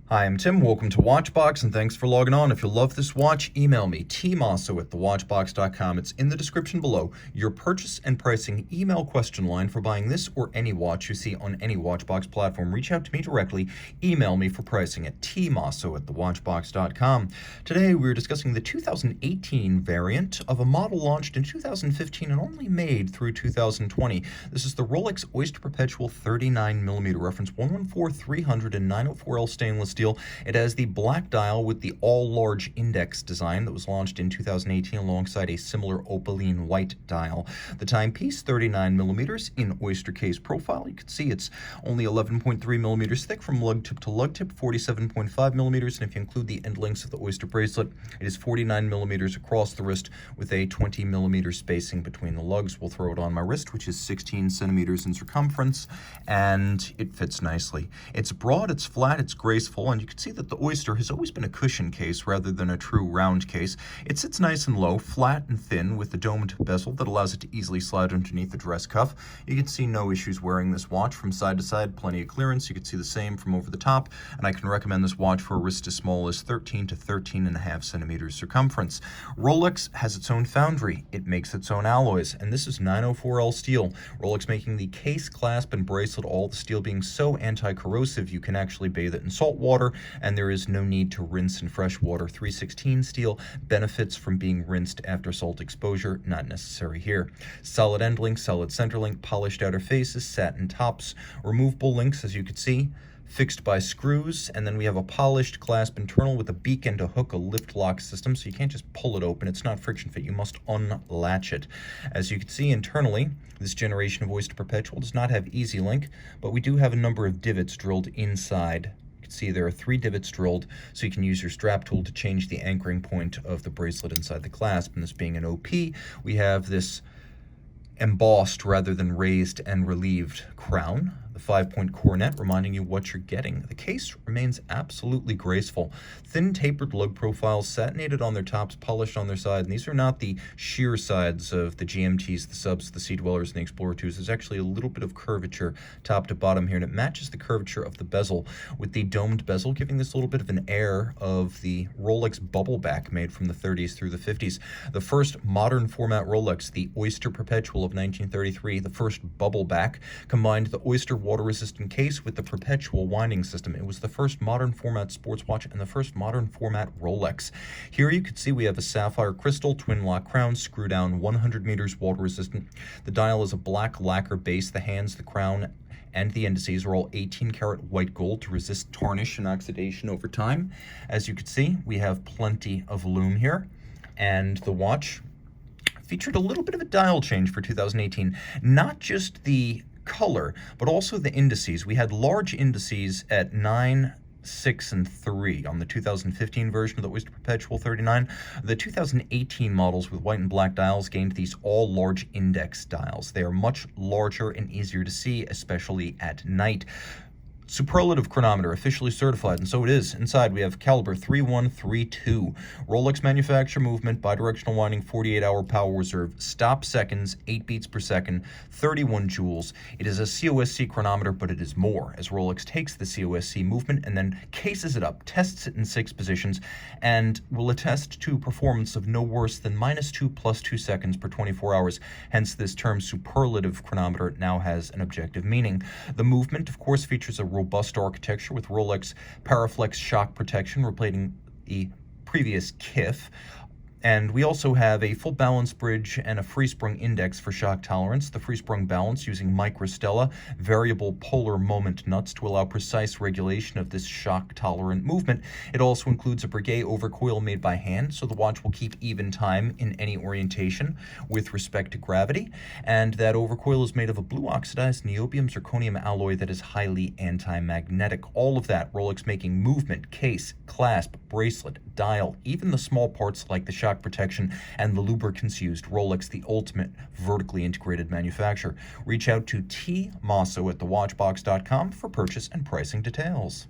Hi, I'm Tim. Welcome to Watchbox, and thanks for logging on. If you love this watch, email me, tmosso@thewatchbox.com. It's in the description below. Your purchase and pricing email question line for buying this or any watch you see on any Watchbox platform. Reach out to me directly. Email me for pricing at tmosso@thewatchbox.com. Today, we're discussing the 2018 variant of a model launched in 2015 and only made through 2020. This is the Rolex Oyster Perpetual 39mm, reference 114300 and 904L stainless steel. It has the black dial with the all-large index design that was launched in 2018 alongside a similar opaline white dial. The timepiece, 39mm in oyster case profile. You can see it's only 11.3 millimeters thick from lug tip to lug tip, 47.5 millimeters, and if you include the end links of the oyster bracelet, it is 49 millimeters across the wrist with a 20 millimeter spacing between the lugs. We'll throw it on my wrist, which is 16 centimeters in circumference, and it fits nicely. It's broad, it's flat, it's graceful, and you can see that the Oyster has always been a cushion case rather than a true round case. It sits nice and low, flat and thin, with the domed bezel that allows it to easily slide underneath the dress cuff. You can see no issues wearing this watch from side to side, plenty of clearance. You can see the same from over the top, and I can recommend this watch for a wrist as small as 13 to 13.5 centimeters circumference. Rolex has its own foundry. It makes its own alloys, and this is 904L steel. Rolex making the case, clasp, and bracelet, all the steel being so anti-corrosive you can actually bathe it in salt water, and there is no need to rinse in fresh water. 316 steel benefits from being rinsed after salt exposure, not necessary here. Solid end link, solid center link, polished outer faces, satin tops, removable links as you can see, fixed by screws, and then we have a polished clasp internal with a beak and a hook, a lift lock system, so you can't just pull it open. It's not friction fit. You must unlatch it. As you can see internally, this generation of Oyster Perpetual does not have easy link, but we do have a number of divots drilled inside. You can see there are 3 divots drilled, so you can use your strap tool to change the anchoring point of the bracelet inside the clasp. And this being an OP, we have this embossed rather than raised and relieved crown, the 5-point coronet reminding you what you're getting. The case remains absolutely graceful. Thin tapered lug profiles, satinated on their tops, polished on their side, and these are not the sheer sides of the GMTs, the Subs, the Sea Dwellers, and the Explorer 2s. There's actually a little bit of curvature top to bottom here, and it matches the curvature of the bezel with the domed bezel, giving this a little bit of an air of the Rolex bubble back made from the 30s through the 50s. The first modern format Rolex, the Oyster Perpetual of 1933, the first bubble back, combined the Oyster water-resistant case with the Perpetual winding system. It was the first modern format sports watch and the first modern format Rolex. Here you can see we have a sapphire crystal twin lock crown, screw down 100 meters, water-resistant. The dial is a black lacquer base. The hands, the crown, and the indices are all 18-karat white gold to resist tarnish and oxidation over time. As you can see, we have plenty of lume here, and the watch featured a little bit of a dial change for 2018. Not just the color, but also the indices. We had large indices at 9, 6, and 3 on the 2015 version of the Oyster Perpetual 39. The 2018 models with white and black dials gained these all large index dials. They are much larger and easier to see, especially at night. Superlative chronometer, officially certified, and so it is. Inside, we have caliber 3132, Rolex manufacturer movement, bidirectional winding, 48-hour power reserve, stop seconds, 8 beats per second, 31 joules. It is a COSC chronometer, but it is more, as Rolex takes the COSC movement and then cases it up, tests it in 6 positions, and will attest to performance of no worse than -2 + 2 seconds per 24 hours. Hence, this term superlative chronometer now has an objective meaning. The movement, of course, features a robust architecture with Rolex Paraflex shock protection replacing the previous KIF. And we also have a full balance bridge and a free sprung index for shock tolerance. The free sprung balance using microstella variable polar moment nuts to allow precise regulation of this shock tolerant movement. It also includes a Breguet overcoil made by hand, so the watch will keep even time in any orientation with respect to gravity. And that overcoil is made of a blue oxidized niobium zirconium alloy that is highly anti-magnetic. All of that, Rolex making movement, case, clasp, bracelet, dial, even the small parts like the shock protection and the lubricants used. Rolex, the ultimate vertically integrated manufacturer. Reach out to T Mosso at thewatchbox.com for purchase and pricing details.